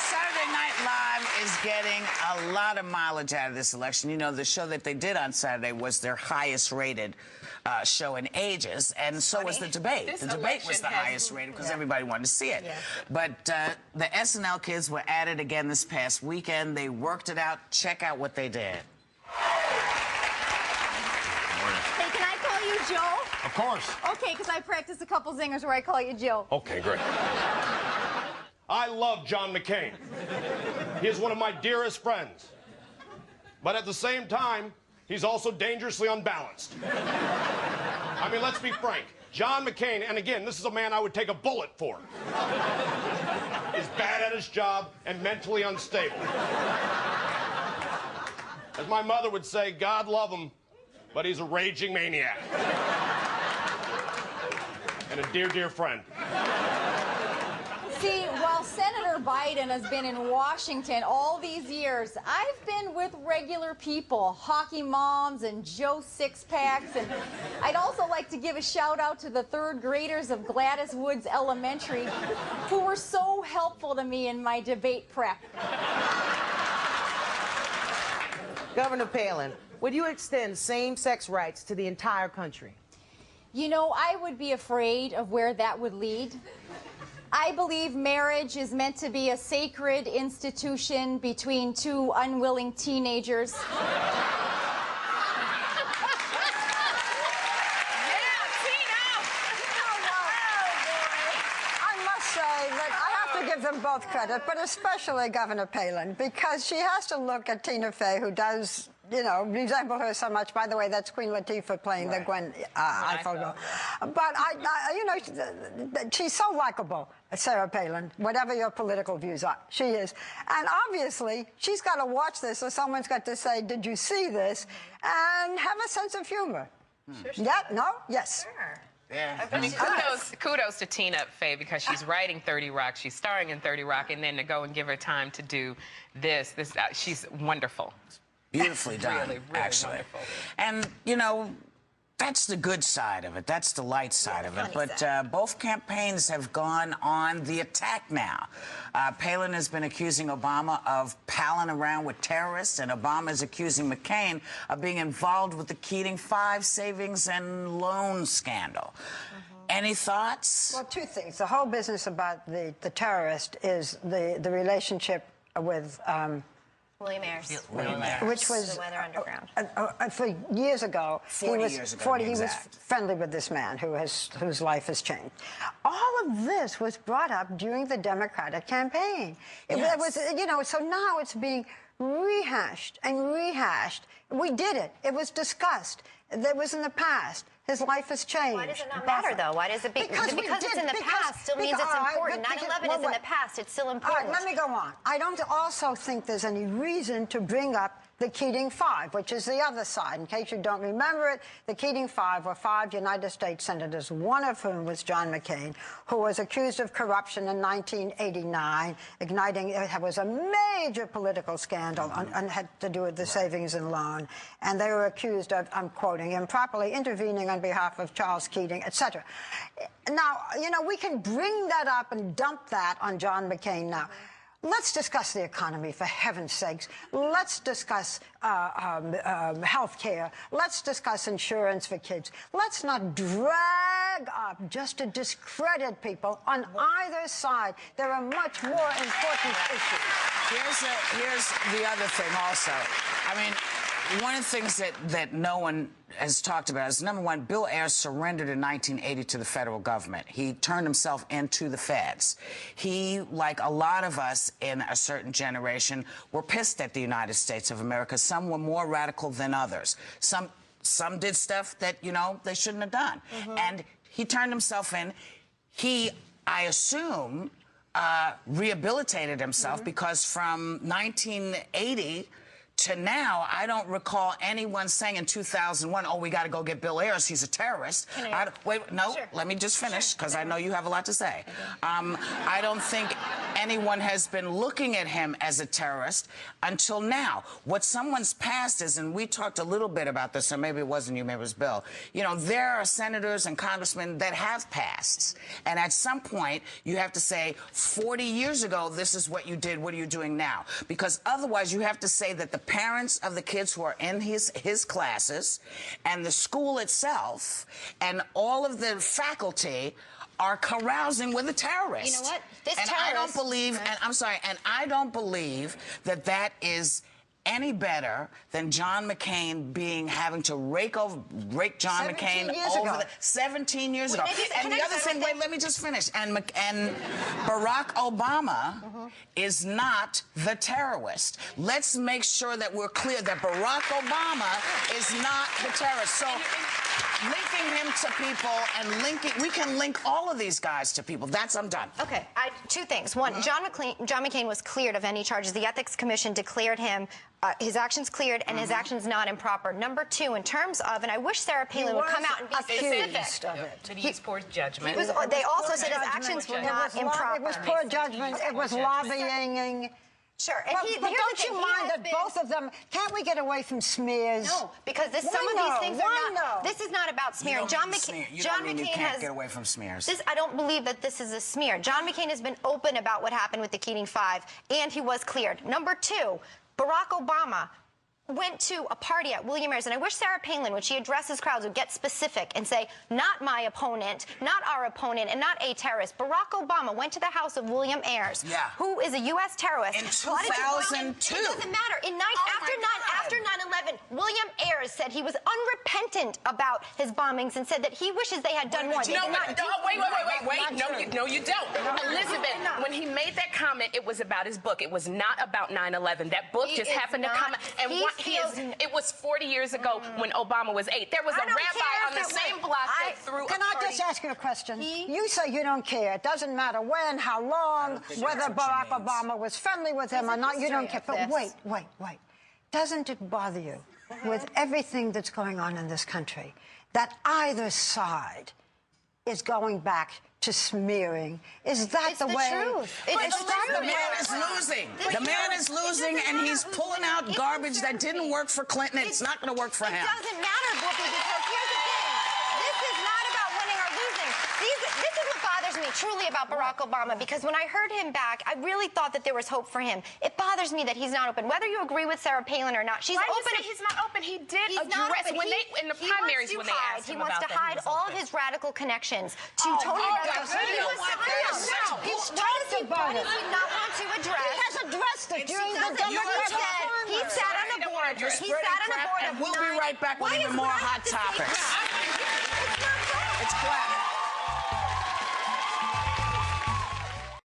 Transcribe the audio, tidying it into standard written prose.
Saturday Night Live is getting a lot of mileage out of this election. You know, the show that they did on Saturday was their highest rated show in ages, and so was the debate. The debate was the highest rated because everybody wanted to see it. Yeah. But the SNL kids were at it again this past weekend. They worked it out. Check out what they did. Hey, can I call you Joe? Of course. Okay, because I practiced a couple zingers where I call you Joe. Okay, great. I love John McCain. He is one of my dearest friends. But at the same time, he's also dangerously unbalanced. I mean, let's be frank. John McCain, and again, this is a man I would take a bullet for, is bad at his job and mentally unstable. As my mother would say, God love him, but he's a raging maniac. And a dear, dear friend. See, while Senator Biden has been in Washington all these years, I've been with regular people, hockey moms and Joe Six-Packs, and I'd also like to give a shout out to the third graders of Gladys Woods Elementary who were so helpful to me in my debate prep. Governor Palin, would you extend same-sex rights to the entire country? You know, I would be afraid of where that would lead. I believe marriage is meant to be a sacred institution between two unwilling teenagers. Give them both credit, but especially Governor Palin, because she has to look at Tina Fey, who does, you know, resemble her so much. By the way, that's Queen Latifah playing the Gwen Eiffel girl. But you know, she's so likable, Sarah Palin, whatever your political views are. She is. And obviously, she's got to watch this, or someone's got to say, did you see this? And have a sense of humor. Sure. Yeah? No? Yes. Sure. Yeah. I mean, kudos to Tina Fey, because she's writing 30 Rock, she's starring in 30 Rock, and then to go and give her time to do this she's wonderful. Beautifully done, really actually. Wonderful. And, you know, that's the good side of it. That's the light side of it. But both campaigns have gone on the attack now. Palin has been accusing Obama of palling around with terrorists, and Obama is accusing McCain of being involved with the Keating 5 savings and loan scandal. Any thoughts? Well, two things. The whole business about the terrorist is the relationship with... William Ayers. Which was the Weather Underground. For years ago, 40 years ago, he was friendly with this man whose life has changed. All of this was brought up during the Democratic campaign. It was, you know, so now it's being rehashed and rehashed. We did it. It was discussed. That was in the past. His life has changed. Why does it not matter, though? Why does it because it's in the past still means it's important. 9/11 is in the past. It's still important. All right, let me go on. I don't also think there's any reason to bring up the Keating 5, which is the other side. In case you don't remember it, the Keating 5 were 5 United States senators, one of whom was John McCain, who was accused of corruption in 1989, igniting, it was a major political scandal and had to do with the savings and loan. And they were accused of, I'm quoting, improperly intervening on behalf of Charles Keating, etc. Now, you know, we can bring that up and dump that on John McCain now. Let's discuss the economy, for heaven's sakes. Let's discuss health care. Let's discuss insurance for kids. Let's not drag up just to discredit people on either side. There are much more important issues. Here's the other thing also. I mean, one of the things that no one has talked about is, number one, Bill Ayers surrendered in 1980 to the federal government. He turned himself into the feds. He, like a lot of us in a certain generation, were pissed at the United States of America. Some were more radical than others. Some did stuff that, you know, they shouldn't have done. And he turned himself in. He, I assume, rehabilitated himself because from 1980 to now, I don't recall anyone saying in 2001, oh, we got to go get Bill Ayers, he's a terrorist. Wait, no, let me just finish, because I know you have a lot to say. I don't think anyone has been looking at him as a terrorist until now. What someone's past is, and we talked a little bit about this, or maybe it wasn't you, maybe it was Bill. You know, there are senators and congressmen that have pasts. And at some point, you have to say, 40 years ago, this is what you did. What are you doing now? Because otherwise, you have to say that the parents of the kids who are in his classes and the school itself and all of the faculty are carousing with a terrorist. You know what? This and terrorist, I don't believe, and I'm sorry, and I don't believe that that is any better than John McCain having to rake John McCain over 17 years ago. And the other thing, wait, let me just finish. And Barack Obama is not the terrorist. Let's make sure that we're clear that Barack Obama is not the terrorist. So linking him to people and we can link all of these guys to people. I'm done. Okay, two things. One, John McCain was cleared of any charges. The Ethics Commission declared him his actions cleared and his actions not improper. Number two, in terms of, and I wish Sarah Palin would come out and be specific. That he used poor judgment. They also said his actions were not improper. It was poor judgment. It was lobbying. Sure. And but don't you mind that both of them, can't we get away from smears? No, because some of these things are not, this is not about smearing. John McCain can't get away from smears. I don't believe that this is a smear. John McCain has been open about what happened with the Keating Five, and he was cleared. Number two, Barack Obama went to a party at William Ayers, and I wish Sarah Palin, when she addresses crowds, would get specific and say, not my opponent, not our opponent, and not a terrorist. Barack Obama went to the house of William Ayers, who is a U.S. terrorist. In 2002. It doesn't matter. After 9/11, William Ayers said he was unrepentant about his bombings and said that he wishes they had done more. Wait. No, you don't. Elizabeth, when he made that comment, it was about his book. It was not about 9/11. That book just happened to come. And it was 40 years ago when Obama was 8. There was a rabbi on the same block that threw a party. Can I just ask you a question? You say you don't care. It doesn't matter when, how long, whether Barack Obama was friendly with him or not. You don't care. But wait. Doesn't it bother you, with everything that's going on in this country, that either side is going back to smearing? Is that the way? The man is losing. The man is losing, and he's pulling out garbage that didn't work for Clinton. It's not going to work for him. It doesn't matter, Whoopi, because here's the thing. This is not about winning or losing. This is what bothers me truly about Barack Obama, because when I heard him back, I really thought that there was hope for him. It bothers me that he's not open. Whether you agree with Sarah Palin or not, she's open. He's not open. He did address in the primaries when they asked him about that. He wants to hide all of his radical connections to Tony Roberts. What does he not want to address? He has addressed it during the Democratic. He sat on a board. And we'll be right back with even more hot topics.